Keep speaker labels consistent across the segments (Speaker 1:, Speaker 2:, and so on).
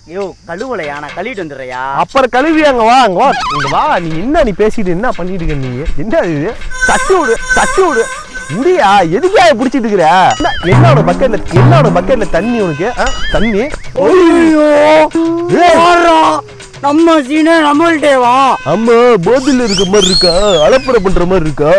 Speaker 1: ஐயோ கழுவலையா, நான் கழுவிட்டு வந்துடுறியா?
Speaker 2: அப்புறம் கழுவி அங்க வா இங்க வா. நீ என்ன பேசிட்டு என்ன பண்ணிட்டு இருக்க நீ? என்ன இது? தட்டி விடு முடியா? எதுக்கா பிடிச்சிட்டு இருக்கிற? என்னோட பக்கெட்ல தண்ணி உனக்கு? தண்ணி?
Speaker 1: நம்ம சீனே நம்மள்டேவா?
Speaker 2: அம்மா போதில் இருக்க மாதிரி இருக்கா? அலப்பறை பண்ற மாதிரி இருக்கா?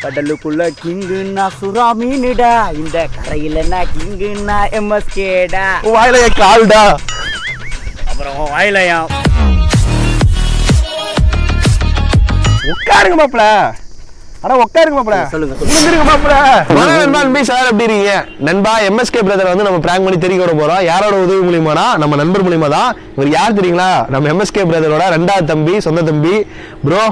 Speaker 1: கடலுக்குள்ள கிங்குன்னா சுறா மீனுடா, இந்த கரையிலன்னா கிங்குன்னா எம்எஸ்கேடா.
Speaker 2: வாயிலையா கால்டா,
Speaker 1: அப்புறம் வாயிலையா.
Speaker 2: உட்காருங்க மாப்பிள. உட்காருங்க மாப்பிள.
Speaker 1: சொல்லுங்க
Speaker 2: மாப்பிள. நண்பா சார் எப்படி இருக்கீங்க? நண்பா எம்எஸ்கே பிரதர் வந்து நம்ம பிராங்க் பண்ணி தெரிய விட போறோம். யாரோட உதவி மூலியமானா நம்ம நண்பர் மூலியமா தான். இவர் யார் தெரியுங்களா? நம்ம எம்எஸ்கே பிரதரோட 2வது தம்பி, சொந்த தம்பி. ப்ரோ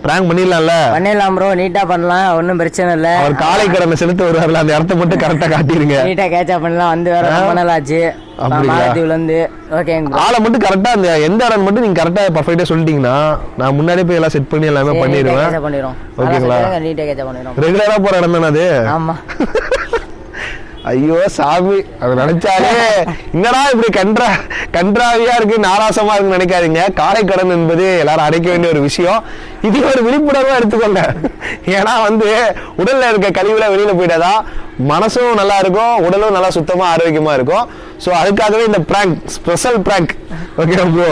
Speaker 2: பிராங்க் பண்ணிடலாம்
Speaker 1: ப்ரோ, நீட்டா பண்ணலாம், ஒன்றும் பிரச்சனை இல்லை.
Speaker 2: அவர் காலை கடனை செலுத்த வருவார்ல, அந்த இடத்த மட்டும் கரெக்டா காட்டிருங்க.
Speaker 1: நீட்டா கேட்சா பண்ணலாம். வந்து வேற பண்ணலாச்சு மாலத்தீவுலேருந்து. ஓகேங்க, ஆளை
Speaker 2: மட்டும் கரெக்டா அந்த எந்த இடம் மட்டும் நீங்க கரெக்டா பர்ஃபெக்ட்டா சொல்லிட்டீங்கன்னா நான் முன்னாடியே போய் எல்லாம் செட் பண்ணி எல்லாமே பண்ணிடுவேன். ஓகேங்களா?
Speaker 1: நீட்டா கேட்சா பண்ணிடுவோம்.
Speaker 2: ரெகுலரா போற இடம் தானே அது?
Speaker 1: ஆமா.
Speaker 2: ஐயோ சாமி, அது நினைச்சாலே என்னடா இப்படி கன்றாவியா இருக்கு, நாராசமா இருக்குன்னு நினைக்காதீங்க. காலைக்கடன் என்பது எல்லாரும் அடைக்க வேண்டிய ஒரு விஷயம். இது ஒரு விழிப்புணர்வா எடுத்துக்கோங்க. ஏன்னா வந்து உடல்ல இருக்க கழிவுல வெளியில போயிட்டாதான் மனசும் நல்லா இருக்கும், உடலும் நல்லா சுத்தமா ஆரோக்கியமா இருக்கும். சோ அதுக்காகவே இந்த prank, special prank. Okay bro.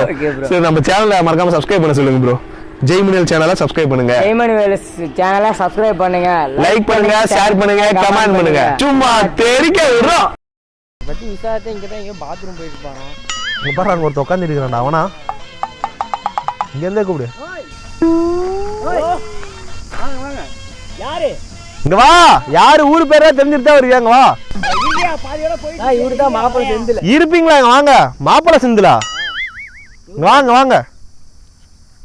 Speaker 2: சரி, நம்ம சேனலை மறக்காம சப்ஸ்கிரைப் பண்ண சொல்லுங்க ப்ரோ. ஜெய்மணிவேல் சேனலை சப்ஸ்கிரைப் பண்ணுங்க.
Speaker 1: ஜெய்மணிவேல் சேனலை சப்ஸ்கிரைப் பண்ணுங்க,
Speaker 2: லைக் பண்ணுங்க, ஷேர் பண்ணுங்க, கமெண்ட் பண்ணுங்க. சும்மா தெரிக்க விடுறோம்.
Speaker 1: பத்தி விசாரிச்சா இங்க தான் எங்க பாத்ரூம் போயிட்டு போறான்.
Speaker 2: இங்க பாரு, அங்க ஒருத்த உட்கார்ந்து இருக்கறான்டா. அவனா இங்க இருந்தே கூப்பிடு.
Speaker 1: வாங்க. யாரு?
Speaker 2: இங்க வா. யாரு ஊர் பேரா தெரிஞ்சிட்டா வருவீங்க. வா.
Speaker 1: இல்லையா, பாதியோட போய் இவரு தான் மாப்பிள்ளை செந்தில்
Speaker 2: இருப்பீங்களா? வாங்க. மாப்பிள்ளை செந்திலா? வாங்க.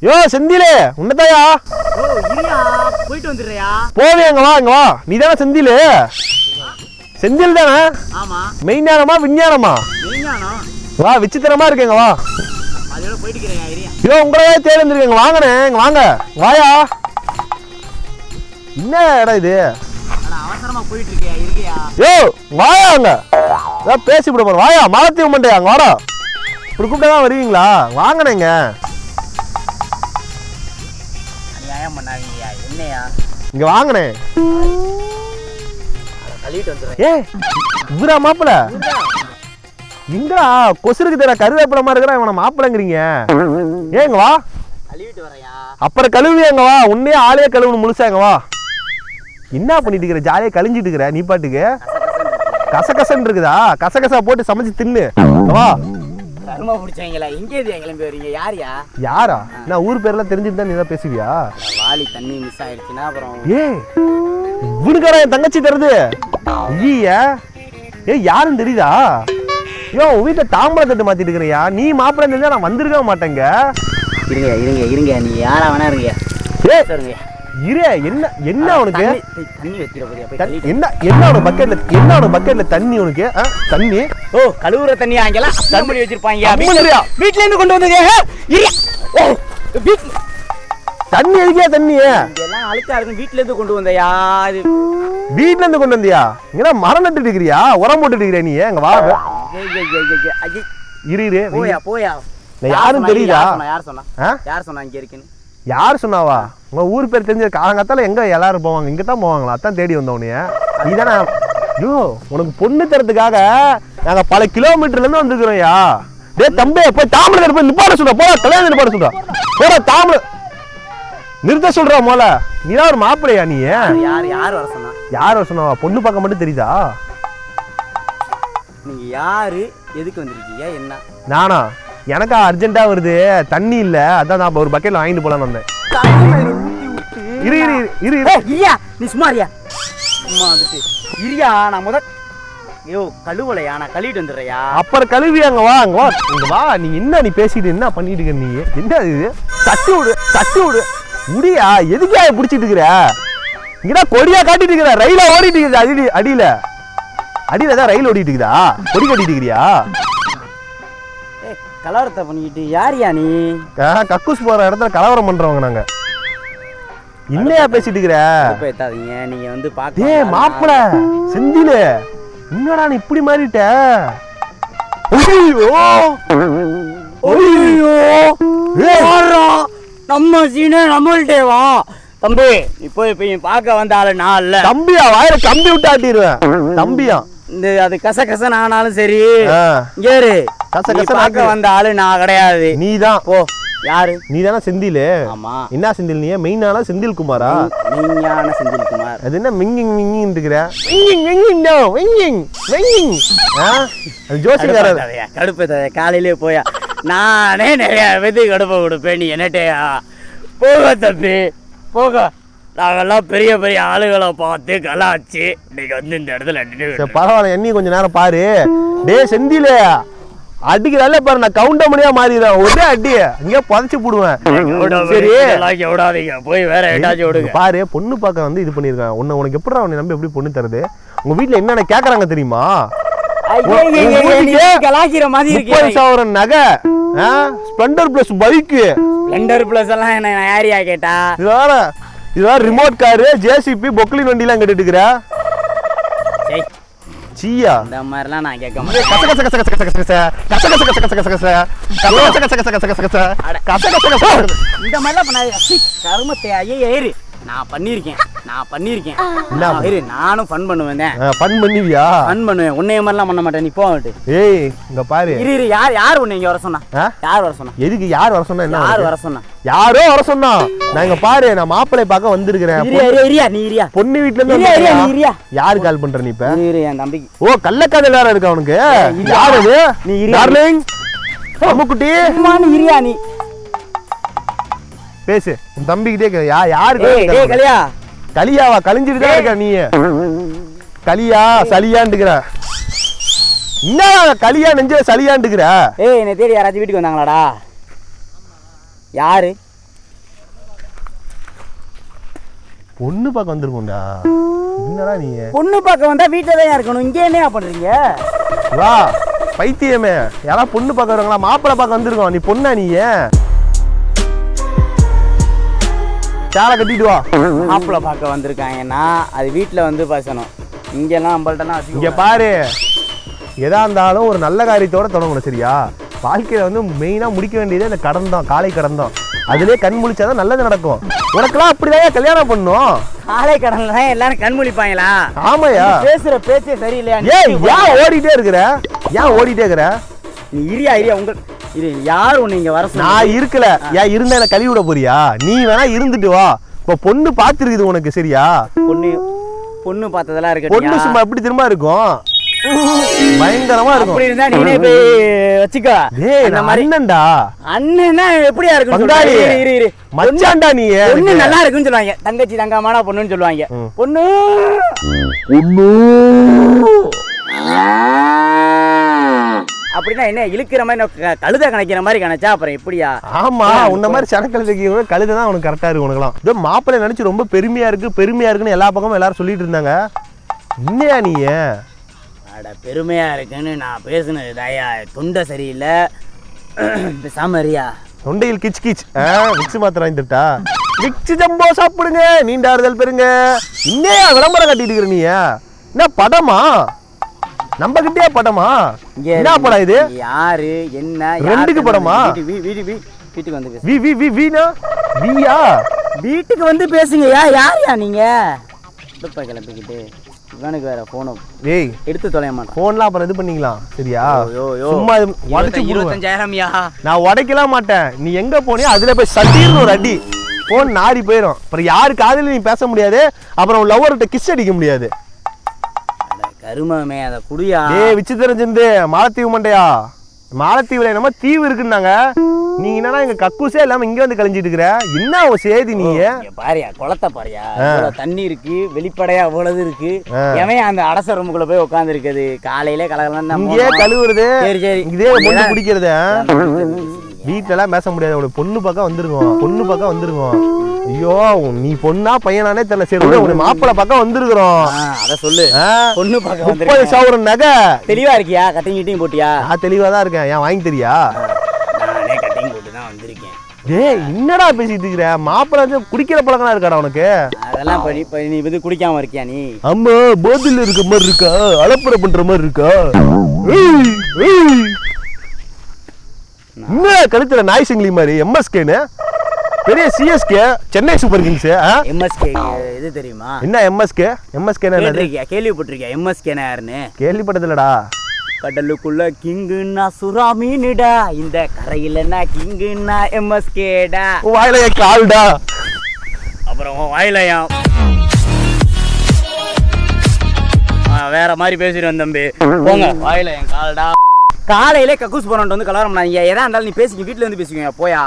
Speaker 2: யோ செந்திலே, உன்னதாயா?
Speaker 1: போயிட்டு வந்துடுறியா?
Speaker 2: போவேங்க. வா. நீ தானே செந்தில்? செந்தில் தானே?
Speaker 1: ஆமா.
Speaker 2: மெய்ஞானமா விஞ்ஞானமா?
Speaker 1: மெய்ஞானம்.
Speaker 2: வா, விசித்திரமா இருக்கேங்க. வா.
Speaker 1: அதோட போயிட்டு இருக்கேன்.
Speaker 2: யோ உங்களே தேடி வந்துருக்கேங்க. வாங்கண்ணே, வாங்க. வாயா. என்ன இடம் இது?
Speaker 1: அவசரமா போயிட்டு இருக்கியா?
Speaker 2: யோ வாயா, அங்க பேசி விட போறோம். வாயா, மாலத்தீவு மண்டே, அங்க வாடா. இப்படி கூப்பிட்டா வருவீங்களா? வாங்கண்ணேங்க.
Speaker 1: என்னையா
Speaker 2: இங்க வாங்கண்ணே. ஏ இவரா மாப்பிள? இங்கடா கொசுருக்கு தர கருவேப்பில மாதிரி இருக்கிறா. இவனை மாப்பிளங்கிறீங்க? ஏங்க வா.
Speaker 1: கழுவிட்டு வரையா?
Speaker 2: அப்புறம் கழுவியாங்க. வா. உன்னையே ஆளே கழுவுன்னு முழுசாங்க. வா. என்ன பண்ணிட்டு இருக்கிற? ஜாலியா கழிஞ்சிட்டு இருக்கிற நீ பாட்டுக்கு? கசகசன்னு இருக்குதா? கசகசா போட்டு சமைச்சு தின்னு. வா.
Speaker 1: கருமா பிடிச்சவங்களா? எங்கே கிளம்பி வரீங்க?
Speaker 2: யாரா? நான் ஊர் பேர்லாம் தெரிஞ்சுட்டு தான் நீ தான் பேசுவியா?
Speaker 1: வாலி தண்ணி மிஸ் ஆயிடுச்சுன்னா அப்புறம்
Speaker 2: இவனுக்காரா என் தங்கச்சி தருது? யாருன்னு தெரியுதா? உன் வீட்டை தாம்பளை தட்டு மாத்திட்டு இருக்கிறியா? நீ மாப்பிள்ளை தெரிஞ்சா நான் வந்திருக்க மாட்டேங்க.
Speaker 1: இருங்க. நீ யாரா வேணா இருங்க.
Speaker 2: என்ன உனக்கு?
Speaker 1: தண்ணி வைக்கிற
Speaker 2: என்னோட பக்கெட்ல தண்ணி உனக்கு? தண்ணி?
Speaker 1: ஓ கழுவுற தண்ணி ஆங்கலாம் தண்ணி வச்சிருப்பாங்க. வீட்ல இருந்து கொண்டு வந்தது.
Speaker 2: தண்ணி எதுக்கியா? தண்ணி
Speaker 1: எல்லாம் அழுக்கா இருக்கு. வீட்ல இருந்து கொண்டு வந்தயா?
Speaker 2: வீட்ல இருந்து கொண்டு வந்தியா? இங்க மரம் நட்டுட்டு இருக்கிறியா? உரம் போட்டுட்டு இருக்கிறியா? நீ எங்க வா.
Speaker 1: போயா.
Speaker 2: யாரும் தெரியுதா?
Speaker 1: யார் சொன்னா இங்க இருக்குன்னு?
Speaker 2: யார் சொன்னாவா? உங்க ஊர் பேர் தெரிஞ்ச காலங்காத்தால எங்க எல்லாரும் போவாங்க? இங்க தான் போவாங்களா? அதான் தேடி வந்தவனைய நீ தானே? ஐயோ உனக்கு பொண்ணு தரத்துக்காக நாங்க பல கிலோமீட்டர்ல இருந்து வந்துருக்கிறோம்யா. டே தம்பி, போய் தாம்பளை போய் நிப்பாட சொல்ற. போடா, கல்யாணம் நிப்பாட சொல்ற. போடா தாம்பளை நிறுத்த சொல்ற. மோல நீ தான் ஒரு மாப்பிள்ளையா? நீ யார் வர சொன்னாவா? பொண்ணு பார்க்க மட்டும் தெரியுதா?
Speaker 1: நீங்க யாரு? எதுக்கு வந்திருக்கீங்க? என்ன?
Speaker 2: நானா? எனக்கா அர்ஜென்ட்டா வருது, தண்ணி இல்ல, அதான் நான் ஒரு பக்கெட்ல வாங்கிட்டு போலான்னு வந்தேன்.
Speaker 1: நீ சும்மா வந்துட்டு இரியா. நான் கழுவலையா? நான் கழுவிட்டு வந்துடுறியா?
Speaker 2: அப்புறம் கழுவியாங்க. வா. இங்க வா. நீ என்ன பேசிட்டு என்ன பண்ணிட்டு இருக்க நீ? என்ன இது? தட்டி விடு முடியா? எதுக்கா பிடிச்சிட்டு இருக்கிற? இங்கடா கொடியா காட்டிட்டு இருக்கிற. ரயில ஓடிட்டு இருக்குது அடியில தான் ரயில் ஓடிட்டு இருக்குதா? கொடி கட்டிட்டு இருக்கிறியா?
Speaker 1: கலவரத்தை பண்ணிக்கிட்டு யாரியா நீ?
Speaker 2: கக்கூஸ் போற இடத்துல கலவரம் பண்றவங்க நாங்க. என்னையா பேசிட்டு இருக்கிற?
Speaker 1: நீங்க வந்து
Speaker 2: மாப்பிள செந்தில், என்னடா நீ இப்படி மாறிட்ட?
Speaker 1: நம்ம சீனே நம்மள்டே வா தம்பி. இப்போ பார்க்க வந்த ஆளு நான் இல்ல.
Speaker 2: தம்பியா? வாயில கம்பி விட்டு ஆட்டிடுவேன். தம்பியா?
Speaker 1: இந்த அது கசகசன் ஆனாலும் சரி இங்கேரு பார்க்க வந்த ஆளு நான் கிடையாது.
Speaker 2: நீதான்.
Speaker 1: போ. யாரு?
Speaker 2: நீ தானே செந்தில்?
Speaker 1: ஆமா.
Speaker 2: என்ன செந்தில்? நீ மெயினான செந்தில் குமாரா?
Speaker 1: மெயினான செந்தில் குமார்.
Speaker 2: அது என்ன மிங்கிங் மிங்கிங் இருக்கிற? மிங்கிங் மிங்கிங் நோ மிங்கிங் மிங்கிங். அது ஜோசிக்காரர்.
Speaker 1: கடுப்பு காலையிலே போயா நானே நிறைய வெதி கடுப்பை கொடுப்பேன். நீ என்னட்டையா? போக தம்பி போக. நாங்கெல்லாம் பெரிய பெரிய ஆளுகளை பார்த்து கலாச்சு இன்னைக்கு வந்து இந்த இடத்துல
Speaker 2: பரவாயில்ல. என்னையும் கொஞ்சம் நேரம் பாரு. டே செந்தில அடிக்கிறால பாரு, நான் கவுண்டமணியா மாறிடுறேன். ஒரே அடி இங்கே புதைச்சு போடுவேன். சரி
Speaker 1: விடாதீங்க, போய் வேற ஏதாச்சும் விடுங்க.
Speaker 2: பாரு, பொண்ணு பார்க்க வந்து இது பண்ணிருக்கேன். உனக்கு எப்படி அவனை நம்பி எப்படி பொண்ணு தருது? உங்க வீட்டுல என்னென்ன கேக்குறாங்க தெரியுமா?
Speaker 1: 30,000
Speaker 2: நகை, Splendor plus bike.
Speaker 1: Splendor plus எல்லாம் என்ன யாரியா கேட்டா?
Speaker 2: இதுதான் ரிமோட் காரு, ஜேசிபி, பொக்லின் வண்டி எல்லாம் கேட்டுட்டு இருக்கிற. சீயா
Speaker 1: இந்த மாதிரிலாம் நான் கேட்க இந்த மாதிரிலாம் கருமத்தை ஏறு. நான் பண்ணிருக்கேன். நானும் ஃபன் பண்ணுவேன்.
Speaker 2: ஃபன் பண்ணுவியா?
Speaker 1: ஃபன் பண்ணுவேன். உன்னைய மாதிரிலாம் பண்ண மாட்டேன். நீ போகட்டு.
Speaker 2: ஏய் இங்க பாரு.
Speaker 1: இரு யார் உன்னை இங்க வர சொன்னா? யார் வர சொன்னா?
Speaker 2: எதுக்கு யார் வர சொன்னா? என்ன
Speaker 1: யார் வர சொன்னா?
Speaker 2: யாரோ வர சொன்னா. நான் இங்க பாரு, நான் மாப்பிள்ளை பார்க்க வந்திருக்கிறேன்.
Speaker 1: நீ இரியா.
Speaker 2: பொண்ணு வீட்ல இருந்து யாரு கால் பண்ற நீ இப்ப?
Speaker 1: என் தம்பிக்கு.
Speaker 2: ஓ, கள்ளக்காதல் வேற இருக்கு அவனுக்கு. யாரு அது?
Speaker 1: நீ
Speaker 2: டார்லிங் அம்முக்குட்டி.
Speaker 1: நீ இரியா. நீ
Speaker 2: பேசு. உன் தம்பிக்கிட்டே யாரு?
Speaker 1: கலியாவா?
Speaker 2: கலிஞ்சிட்டு தான் இருக்க நீ. கலியா சலியான்ட்டுக்கிற. என்ன கலியா நெஞ்ச சலியான்ட்டுக்கிற?
Speaker 1: ஏய், என்னை தேடி யாராச்சும் வீட்டுக்கு வந்தாங்களாடா? யாரு?
Speaker 2: பொண்ணு பார்க்க வந்திருக்கோம்டா. என்னடா நீ?
Speaker 1: பொண்ணு பார்க்க வந்தா வீட்டுல தான் இருக்கணும். இங்கே என்ன பண்றீங்க?
Speaker 2: வா பைத்தியமே. யாரா பொண்ணு பார்க்க வருவாங்களா? மாப்பிள்ளை பார்க்க வந்திருக்கோம். நீ பொண்ணா? நீ சேலை கட்டிட்டு வா.
Speaker 1: மாப்பிள்ளை பார்க்க வந்திருக்காங்கன்னா அது வீட்டுல வந்து பேசணும். இங்கெல்லாம் நம்மள்ட்டலாம்
Speaker 2: இங்க பாரு, எதா இருந்தாலும் ஒரு நல்ல காரியத்தோட தொடங்கணும். சரியா? வாழ்க்கையில வந்து மெயினா முடிக்க வேண்டியது இந்த கடன் தான், காலை கடன் தான். அதுலயே கண் முழிச்சாதான் நல்லது நடக்கும். உனக்கெல்லாம் அப்படிதான் கல்யாணம் பண்ணும்.
Speaker 1: காலை கடன்ல எல்லாரும் கண் முழிப்பாங்களா?
Speaker 2: ஆமாயா.
Speaker 1: பேசுற பேச்சே சரியில்லையா?
Speaker 2: ஏன் ஓடிட்டே இருக்கிற? நீ
Speaker 1: இரியா. யார் உன்னை இங்க வர சொன்னா?
Speaker 2: நான் இருக்கல. ஏன் இருந்தா என்ன கழுவி விட போறியா? நீ வேணா இருந்துட்டு வா. இப்ப பொண்ணு பாத்துருக்குது உனக்கு. சரியா?
Speaker 1: பொண்ணு பார்த்ததெல்லாம் இருக்கு.
Speaker 2: பொண்ணு சும்மா எப்படி திரும்ப இருக்கும்? பயங்கரமா இருக்கும்.
Speaker 1: அப்படி இருந்தா நீனே போய் வச்சுக்கோ.
Speaker 2: ஏய், நம்ம அண்ணன்டா.
Speaker 1: அண்ணன்னா எப்படியா இருக்கும்?
Speaker 2: இரு மச்சான்டா. நீ
Speaker 1: பொண்ணு நல்லா இருக்குன்னு சொல்லுவாங்க. தங்கச்சி தங்கமான பொண்ணுன்னு சொல்லுவாங்க. பொண்ணு அப்படின்னா என்ன இழுக்கிற மாதிரி கழுத கணக்கிற மாதிரி கணச்சா அப்புறம் எப்படியா?
Speaker 2: ஆமா, உன்ன மாதிரி சனக்கழுதைக்கு கழுதை தான் உனக்கு கரெக்டா இருக்கு. உனக்குலாம் இதோ மாப்பிள்ளை நினைச்சு ரொம்ப பெருமையா இருக்குன்னு எல்லா பக்கமும் எல்லாரும் சொல்லிட்டு இருந்தாங்க. இன்னையா நீ?
Speaker 1: அட, பெருமையா இருக்குன்னு நான் பேசுனது தாயா. தொண்டை சரியில்லை. சாமரியா
Speaker 2: தொண்டையில் கிச் கிச். விக்ஸ் மாத்திரம் வாங்கிட்டா. விக்ஸ் ஜம்போ சாப்பிடுங்க, நீண்டாறுதல் பெருங்க. இன்னையா விளம்பரம் கட்டிட்டு இருக்கிற நீ? என்ன படமா? நம்ம கிட்டே படமா? என்ன படம் இது?
Speaker 1: யாரு? என்ன?
Speaker 2: ரெண்டுக்கு படமா?
Speaker 1: வீட்டுக்கு வந்து
Speaker 2: வீட்டுக்கு
Speaker 1: வந்து பேசுங்க. யாரையா நீங்க? கிளப்பிக்கிட்டு இவனுக்கு வேற போனும்.
Speaker 2: ஏய்,
Speaker 1: எடுத்து தொலைய மாட்டேன்.
Speaker 2: போன்லாம் அப்புறம் இது பண்ணிக்கலாம். சரியா? சும்மா
Speaker 1: 25,000.
Speaker 2: நான் உடைக்கலாம் மாட்டேன். நீ எங்க போனியோ அதுல போய் சட்டீர்னு ஒரு அடி. போன் நாரி போயிடும். அப்புறம் யாரு காதல நீ பேச முடியாது. அப்புறம் லவ்வர்கிட்ட கிஸ் அடிக்க முடியாது.
Speaker 1: கருமமே, அதை குடியா.
Speaker 2: ஏய், விசித்திரம் செந்து மாலத்தீவு மண்டையா. மாலத்தீவுல என்னமோ தீவு இருக்குன்னாங்க. நீ என்னன்னா எங்க கக்கூசே இல்லாம இங்க வந்து கழிஞ்சிட்டு இருக்கிற. என்ன சேதி நீ?
Speaker 1: பாரியா, குளத்தை பாரியா. தண்ணி இருக்கு, வெளிப்படையா அவ்வளவு இருக்கு. எவன் அந்த அரச ரூமுக்குள்ள போய் உட்கார்ந்து இருக்குது? காலையில கலகலாம்
Speaker 2: இங்கே கழுவுறது. சரி இதே பொண்ணு குடிக்கிறது. வீட்டுல எல்லாம் பேச முடியாது. பொண்ணு பார்க்க வந்துருக்கோம். ஐயோ, நீ பொண்ணா பையனானே தெரியல. சரி, உன்னை மாப்பிள்ளை பார்க்க வந்திருக்கிறோம்.
Speaker 1: அத சொல்லு. பொண்ணு பார்க்க
Speaker 2: 30,000 நகை.
Speaker 1: தெளிவா இருக்கியா? கட்டிங் கிட்டிங் போட்டியா?
Speaker 2: நான் தெளிவா தான் இருக்கேன். ஏன் வாங்கி தெரியா?
Speaker 1: நானே கட்டிங் போட்டு தான் வந்திருக்கேன்.
Speaker 2: ஏய், என்னடா பேசிட்டு இருக்கிற? மாப்பிள்ளை குடிக்கிற பழக்கம் இருக்காடா உனக்கு?
Speaker 1: அதெல்லாம் நீ வந்து குடிக்காம இருக்கியா நீ?
Speaker 2: அம்மா போதில் இருக்க மாதிரி இருக்கா? அலப்பறை பண்ற மாதிரி இருக்கா? இன்னும் கழுத்துல நாய் சிங்கிலி மாதிரி எம்எஸ்கேன்னு பெரிய CSK Chennai super Kings.
Speaker 1: MSK இது தெரியுமா?
Speaker 2: என்ன எம்எஸ்கே? எம்எஸ்கேனா
Speaker 1: கேள்விப்பட்டிருக்கியா? எம்எஸ்கேனா யாருன்னு?
Speaker 2: கேள்விப்பட்டதில்லடா.
Speaker 1: கடலுக்குள்ள கிங்குன்னா சுறா மீனுடா, இந்த கரையிலன்னா கிங்குன்னா எம்எஸ்கேடா.
Speaker 2: வாயில கால்டா.
Speaker 1: அப்புறம் வாயிலையாம் வேற மாதிரி பேசிடுவேன் தம்பி. போங்க, வாயில என் கால்டா. காலையிலே கக்கூஸ் போனோன்ட்டு வந்து கலவரம் பண்ணாங்க. எதா இருந்தாலும் நீ பேசிக்க, வீட்டுல இருந்து பேசிக்கோங்க. போயா,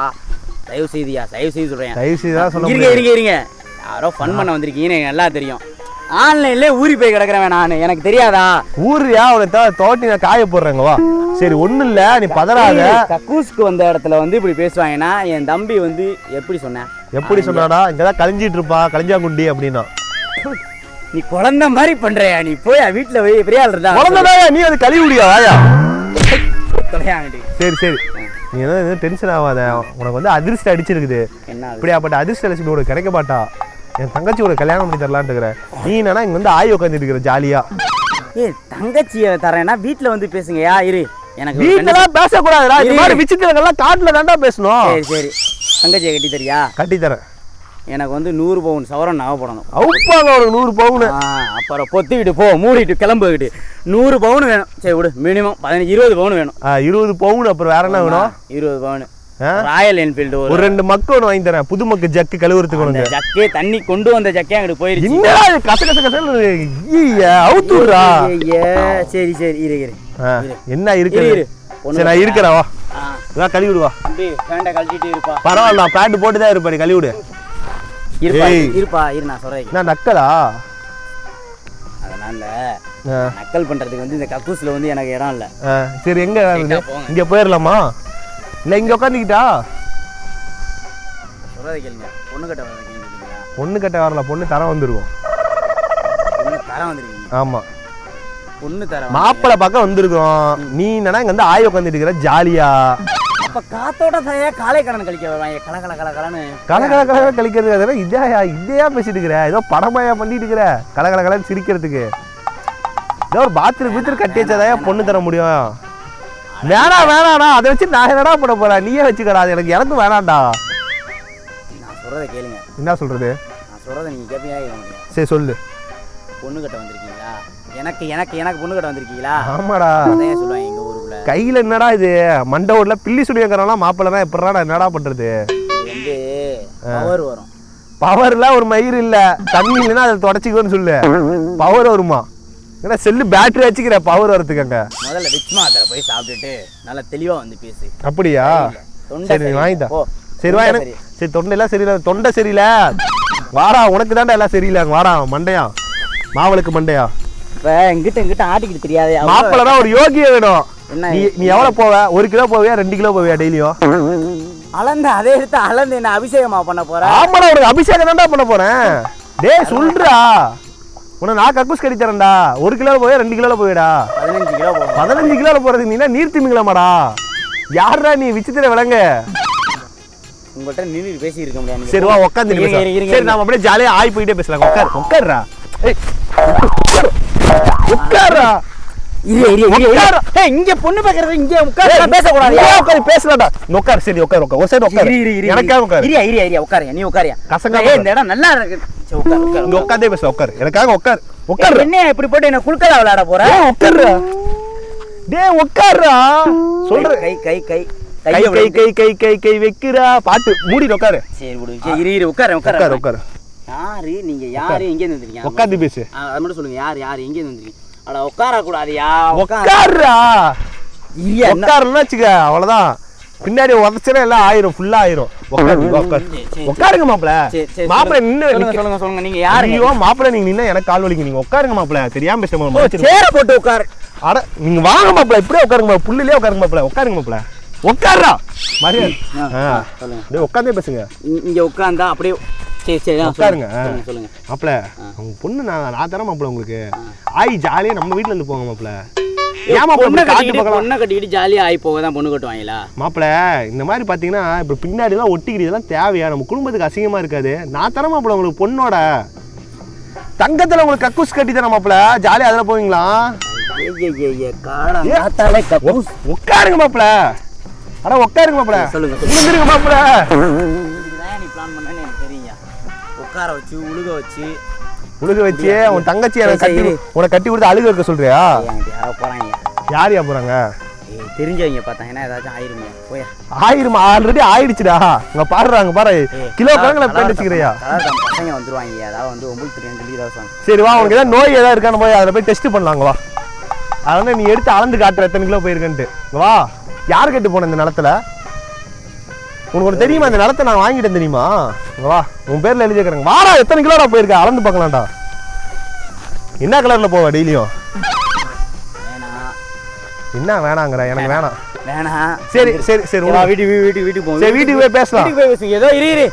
Speaker 1: தயவு செய்து சொல்றேன். இருங்க, யாரோ ஃபன் பண்ண வந்திருக்கீங்கன்னு எனக்கு நல்லா தெரியும். ஆன்லைன்ல ஊறி போய் கிடக்குறேன் நான், எனக்கு தெரியாதா?
Speaker 2: ஊரியா உனக்கு தோட்டி நான் காய போடுறேங்க. வா சரி, ஒண்ணு இல்ல, நீ பதறாத.
Speaker 1: கக்கூஸ்க்கு வந்த இடத்துல வந்து இப்படி பேசுவாங்கன்னா என் தம்பி வந்து எப்படி
Speaker 2: சொன்னாடா? இங்கதான் கழிஞ்சிட்டு இருப்பா, கழிஞ்சாங்குண்டி அப்படின்னா.
Speaker 1: நீ குழந்தை மாதிரி பண்றியா? நீ போய் வீட்டுல போய் பெரிய ஆள் இருந்தா
Speaker 2: குழந்தைதாயா நீ? அது கழுவிடியா? வாயா. சரி நீ என்ன டென்ஷன் ஆகாத. உனக்கு வந்து அதிர்ஷ்டம் அடிச்சிருக்குது. இப்படியாப்பட்ட அதிர்ஷ்ட லட்சுமி உனக்கு கிடைக்க மாட்டா. என் தங்கச்சியோட கல்யாணம் பண்ணி தரலான்னு இருக்கிறேன். நீ என்னன்னா இங்க வந்து ஆய் உட்காந்துட்டு இருக்கிற ஜாலியா.
Speaker 1: தங்கச்சியை தரேன்னா வீட்டுல வந்து பேசுங்கயா. இரு, எனக்கு
Speaker 2: வீட்டுல பேசக்கூடாதுடா. இந்த மாதிரி விசித்திரங்கள்லாம் காட்டுல தாண்டா பேசணும்.
Speaker 1: சரி தங்கச்சியை கட்டி தரியா?
Speaker 2: கட்டி தரேன்.
Speaker 1: எனக்கு வந்து 100 பவுன் சவரன் நகை போடணும்.
Speaker 2: அவுப்பாங்க உனக்கு 100 பவுன்.
Speaker 1: அப்புறம் பொத்திக்கிட்டு போ, மூடிட்டு கிளம்புக்கிட்டு 100 பவுன் வேணும். சரி விடு, மினிமம் 15-20 பவுன் வேணும். 20
Speaker 2: பவுன். அப்புறம் வேற என்ன வேணும்?
Speaker 1: 20 பவுன். ராயல் என்ஃபீல்டு
Speaker 2: ஒரு 2 மக்கு ஒன்று வாங்கி தரேன். புது மக்கு ஜக்கு கழுவுறதுக்கு ஒன்று.
Speaker 1: ஜக்கே தண்ணி கொண்டு வந்த ஜக்கே அங்கிட்டு போயிருச்சு.
Speaker 2: அவுத்துடுறா.
Speaker 1: சரி இரு
Speaker 2: என்ன இருக்கு? சரி நான் இருக்கிறேன். வா கழுவி விடுவா.
Speaker 1: பேண்ட கழட்டிட்டு இருப்பா.
Speaker 2: பரவாயில்ல, நான் பேண்ட் போட்டு தான் இருப்பேன். கழுவி விடு.
Speaker 1: இருப்பா இரு, நான் சொல்றேன்.
Speaker 2: நான் நக்கலா?
Speaker 1: அதனால நக்கல் பண்றதுக்கு வந்து இந்த கக்கூஸ்ல வந்து எனக்கு இடம் இல்ல.
Speaker 2: சரி எங்க இங்க போயிடலாமா? இல்ல இங்க உட்காந்துக்கிட்டா?
Speaker 1: சொல்றதை கேளுங்க.
Speaker 2: பொண்ணு கட்ட வரல, பொண்ணு தர வந்துருவோம். ஆமா,
Speaker 1: பொண்ணு தர
Speaker 2: மாப்பிள்ளை பார்க்க வந்திருக்கோம். நீ என்னன்னா இங்க வந்து ஆய் உட்காந்துட்டு இருக்கிற ஜாலியா.
Speaker 1: அப்ப காத்தோட காலை கடன் கழிக்க வருவாங்க.
Speaker 2: கலகல கழிக்கிறது இதையா பேசிட்டு இருக்கிற? ஏதோ படமாயா பண்ணிட்டு இருக்கிற? கலகலன்னு சிரிக்கிறதுக்கு ஏதோ ஒரு பாத்ரூம் கட்டி வச்சாதாயா பொண்ணு தர முடியும். வேணாடா, அதை வச்சு நான் என்னடா பண்ண போறேன்? நீயே வச்சுக்கடா. எனக்கும் வேணாண்டா.
Speaker 1: நான் சொல்றதை கேளுங்க.
Speaker 2: என்ன சொல்றது?
Speaker 1: நான் சொல்றதை நீங்க கேப்பீங்க.
Speaker 2: சரி சொல்லு.
Speaker 1: பொண்ணு கட்ட வந்திருக்கீங்களா? எனக்கு பொண்ணு கட்ட வந்திருக்கீங்களா?
Speaker 2: ஆமாடா.
Speaker 1: அதையே சொல்லுவாங்க எங்க ஊருக்குள்ள.
Speaker 2: கையில என்னடா இது? மண்டை ஓடல பில்லி சுடியங்கிறலாம் மாப்பிள்ளதான். எப்படா என்னடா பண்றது?
Speaker 1: வந்து பவர் வரும்.
Speaker 2: பவர்லாம் ஒரு மயிர் இல்ல. தண்ணி இல்லைன்னா அதை தொடச்சிக்கோன்னு சொல்லு. பவர் வருமா? ஏன்னா செல்லு பேட்டரி வச்சுக்கிற பவர் வரதுக்கு. அங்க
Speaker 1: முதல்ல விச் மாத்திரை போய் சாப்பிட்டுட்டு நல்லா தெளிவா வந்து பேசு.
Speaker 2: அப்படியா? சரி வாங்கிட்டா. சரி வா. எனக்கு சரி தொண்டையெல்லாம் சரியில்லை. தொண்டை சரியில்லை. வாடா, உனக்கு தாண்டா எல்லாம் சரியில்லை. வாடா மண்டையா, மாவளுக்கு மண்டையா.
Speaker 1: இப்ப எங்கிட்ட ஆட்டிக்கிட்டு தெரியாது.
Speaker 2: மாப்பிள்ளதான் ஒரு யோகிய வேணும். நீ எவ்வளவு போவ? 1 கிலோ போவியா? 2 கிலோ போவியா டெய்லியும்?
Speaker 1: அதே எடுத்து அளந்து என்ன அபிஷேகமா பண்ண போறேன்?
Speaker 2: ஆமாடா, ஒரு அபிஷேகம் தான்டா பண்ண போறேன். டேய் சொல்றா, உன நான் கக்கூஸ் கட்டி தரேன்டா. 1 கிலோ போவியா? 2 கிலோ போவியடா?
Speaker 1: 15 கிலோ போவேன்.
Speaker 2: 15 கிலோ போறது நீனா நீர் திமிங்கலாமாடா? யாரா நீ விசித்திர விலங்க?
Speaker 1: உங்கள்கிட்ட நின்று பேசி இருக்க முடியாது.
Speaker 2: சரி வா உட்காந்து. சரி நாம அப்படியே ஜாலியா ஆய் போயிட்டே பேசலாம். உட்காருடா. உட்காருடா.
Speaker 1: இங்க பொண்ணு பாக்குறது இங்க உட்காரு. பேசக்கூடாது.
Speaker 2: உட்காரு பேசலாம்டா. உட்காரு. சரி உட்காரு. ஒரு சைடு உட்காரு. எனக்காக உட்காரு.
Speaker 1: இரியா உட்காரு. நீ உட்காரியா?
Speaker 2: கசங்க.
Speaker 1: இந்த இடம் நல்லா இருக்கு. உட்காரு.
Speaker 2: இங்க உட்கார்ந்தே பேச. உட்காரு. எனக்காக உட்காரு. உட்காரு.
Speaker 1: என்ன இப்படி போட்டு என்ன குல்கலா விளையாட போற?
Speaker 2: உட்காருடா. டேய் உட்காருடா. சொல்ற
Speaker 1: கை கை கை
Speaker 2: கை கை கை கை கை கை வைக்கிறா. பாட்டு மூடி உட்காரு.
Speaker 1: சரி விடு. இரு உட்காரு.
Speaker 2: உட்காரு.
Speaker 1: யாரு நீங்க? யாரு எங்க இருந்து வந்தீங்க?
Speaker 2: உட்கார்ந்து பேசு.
Speaker 1: அது மட்டும் சொல்லுங்க. யாரு எங்க இருந்து வந்தீங்க? அட உட்கார கூடாதியா.
Speaker 2: உட்காருடா. உட்காருன்னா வச்சுக்க, அவ்வளவுதான். பின்னாடி உதச்சனா எல்லாம் ஆயிரும், ஃபுல்லா ஆயிரும். உட்காருங்க மாப்பிள்ள. மாப்பிள்ள நின்னு
Speaker 1: சொல்லுங்க. நீங்க யாரு?
Speaker 2: ஐயோ மாப்பிள்ள, நீங்க நின்னா எனக்கு கால் வலிக்கு. நீங்க உட்காருங்க மாப்பிள்ள. தெரியாம பேசுறேன்.
Speaker 1: சேர போட்டு உட்காரு.
Speaker 2: அட நீங்க வாங்க மாப்பிள்ள. இப்படியே உட்காருங்க. புள்ளிலே உட்காருங்க மாப்பிள்ள. உட்காருங்க மாப்பிள்ள. உட்காருடா. மரியாதை உட்காந்தே பேசுங்க.
Speaker 1: இங்க உட்கார்ந்தா அப்படியே. சரி
Speaker 2: உட்காருங்க.
Speaker 1: சொல்லுங்க
Speaker 2: மாப்பிள்ள. உங்க பொண்ணு நான் தரேன் மாப்பிள்ள. உங்களுக்கு ஆய் ஜாலியா நம்ம வீட்டுல இருந்து போங்க மாப்பிள்ள.
Speaker 1: பொண்ணை கட்டிக்கிட்டு ஜாலியா ஆகி போக தான் பொண்ணு கட்டுவாங்களா
Speaker 2: மாப்பிள்ள? இந்த மாதிரி பாத்தீங்கன்னா இப்ப பின்னாடி எல்லாம் ஒட்டிக்கிட்டு இதெல்லாம் தேவையா? நம்ம குடும்பத்துக்கு அசிங்கமா இருக்காது. நான் தரேன் மாப்பிள்ள உங்களுக்கு பொண்ணோட தங்கத்துல உங்களுக்கு கக்கூஸ் கட்டி தரேன் மாப்பிள்ள. ஜாலியா அதுல போவீங்களா?
Speaker 1: உட்காருங்க
Speaker 2: மாப்பிள்ள. அட உட்காருங்க மாப்பிள.
Speaker 1: சொல்லுங்க.
Speaker 2: உளுந்துருங்க மாப்பிள.
Speaker 1: இதுதான் நீ பிளான் பண்ணேன்னு எனக்கு தெரியுங்க. உட்கார வச்சு உழுக வச்சு
Speaker 2: உன் தங்கச்சி எனக்கு உனக்கு கட்டி கொடுத்து அழுக இருக்க சொல்றியா?
Speaker 1: யாரோ போறாங்க.
Speaker 2: யாரையா போறாங்க?
Speaker 1: தெரிஞ்சவங்க பார்த்தாங்கன்னா ஏதாச்சும் ஆயிருங்க. போய்
Speaker 2: ஆயிருமா? ஆல்ரெடி ஆயிடுச்சுடா. இங்க பாருறாங்க பாரு, கிலோ கணக்குல பேண்ட் வச்சுக்கிறியா?
Speaker 1: பசங்க வந்துருவாங்க. அதாவது வந்து உங்களுக்கு தெரியும் சொல்லி ஏதாவது.
Speaker 2: சரி வா, உனக்கு ஏதாவது நோய் ஏதாவது இருக்கான்னு போய் அதில் போய் டெஸ்ட் பண்ணலாங்க வா. அதனால நீ எடுத்து அளந்து காட்டுற எத்தனை கிலோ போயிருக்கேன்ட்டு. வா. யார் கேட்டு போன இந்த நிலத்துல? உனக்கு ஒன்று தெரியுமா? இந்த நிலத்தை நான் வாங்கிட்டேன் தெரியுமா? வா, உன் பேர்ல எழுதி வைக்கிறேங்க. வாடா, எத்தனை கிலோடா போயிருக்க அளந்து பார்க்கலாம்டா. என்ன கலர்ல போவ டெய்லியும்? என்ன வேணாங்கிற? எனக்கு வேணாம். சரி சரி சரி,
Speaker 1: வீட்டுக்கு போங்க.
Speaker 2: சரி வீட்டுக்கு போய் பேசலாம்.
Speaker 1: ஏதோ இரு.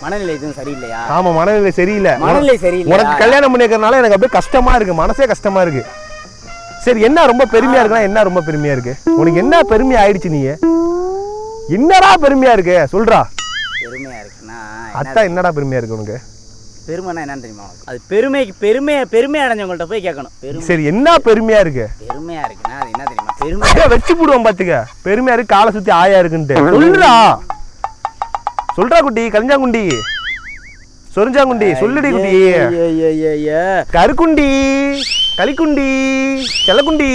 Speaker 1: மனநிலை எதுவும் சரியில்லையா?
Speaker 2: ஆமா, மனநிலை சரியில்லை. உனக்கு கல்யாணம் பண்ணிக்கிறதுனால எனக்கு அப்படியே கஷ்டமா இருக்கு, மனசே கஷ்டமா இருக்கு. சரி, என்ன ரொம்ப பெருமையா இருக்குன்னா என்ன ரொம்ப பெருமையா இருக்கு உனக்கு? என்ன பெருமையா ஆயிடுச்சு? நீ என்னடா பெருமையா இருக்கு சொல்றா.
Speaker 1: பெருமையா இருக்குன்னா
Speaker 2: அதான் என்னடா பெருமையா இருக்கு உனக்கு?
Speaker 1: பெருமைனா என்னன்னு தெரியுமா? அது பெருமை அடைஞ்சவங்கள்ட்ட போய் கேட்கணும்.
Speaker 2: சரி, என்ன பெருமையா இருக்கு?
Speaker 1: பெருமையா இருக்குன்னா அது என்ன தெரியுமா? பெருமையா
Speaker 2: வச்சு போடுவோம் பாத்துக்க. பெருமையா இருக்கு, காலை சுத்தி ஆயா இருக்குன்ட்டு சொல்றா குட்டி. கலிஞ்சாங்குண்டி, சொரிஞ்சாங்குண்டி, சொல்லுடி குட்டி. கருக்குண்டி, களிக்குண்டி, செல்லக்குண்டி.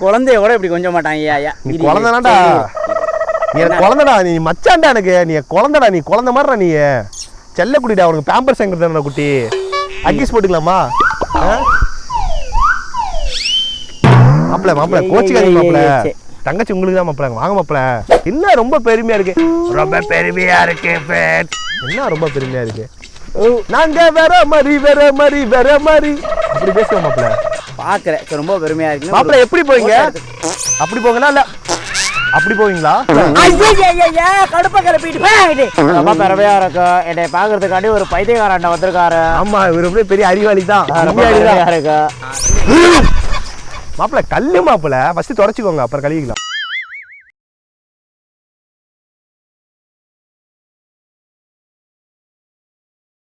Speaker 1: குழந்தைய கூட இப்படி கொஞ்சம் மாட்டாங்க.
Speaker 2: நீ குழந்தைடா, நீ குழந்தைடா, நீ மச்சான்டா எனக்கு. நீ குழந்தைடா, நீ குழந்தை மாதிரிடா. நீ செல்ல குட்டிடா. உனக்கு பேம்பர்ஸ் எங்க குட்டி? அக்கீஸ் போட்டுக்கலாமா? மாப்பிள மாப்பிள கோச்சிக்காதீங்க மாப்பிள. தங்கச்சி உங்களுக்கு தான் மாப்பிள. வாங்க மாப்பிள. என்ன ரொம்ப பெருமையா இருக்கு? ரொம்ப பெருமையா இருக்கு. என்ன ரொம்ப பெருமையா இருக்கு? நாங்க வேற மாதிரி அப்படி பேசுவோம் மாப்பிள.
Speaker 1: பாக்குறேன் ரொம்ப பெருமையா இருக்கு
Speaker 2: மாப்பிள. எப்படி போவீங்க? அப்படி போவீங்களா இல்ல அப்படி போவீங்களா?
Speaker 1: கடுப்பா கிளப்பிட்டு ரொம்ப பெருமையா இருக்கு. என்னை பாக்குறதுக்காண்டி ஒரு பைத்தியக்காரன் வந்திருக்காரு.
Speaker 2: ஆமா, இவர் ரொம்ப பெரிய அறிவாளி தான்.
Speaker 1: இருக்கு
Speaker 2: மாப்பிள கல்லு மாப்பிள. ஃபர்ஸ்ட் தொடச்சுக்கோங்க, அப்புறம் கழுவிக்கலாம்.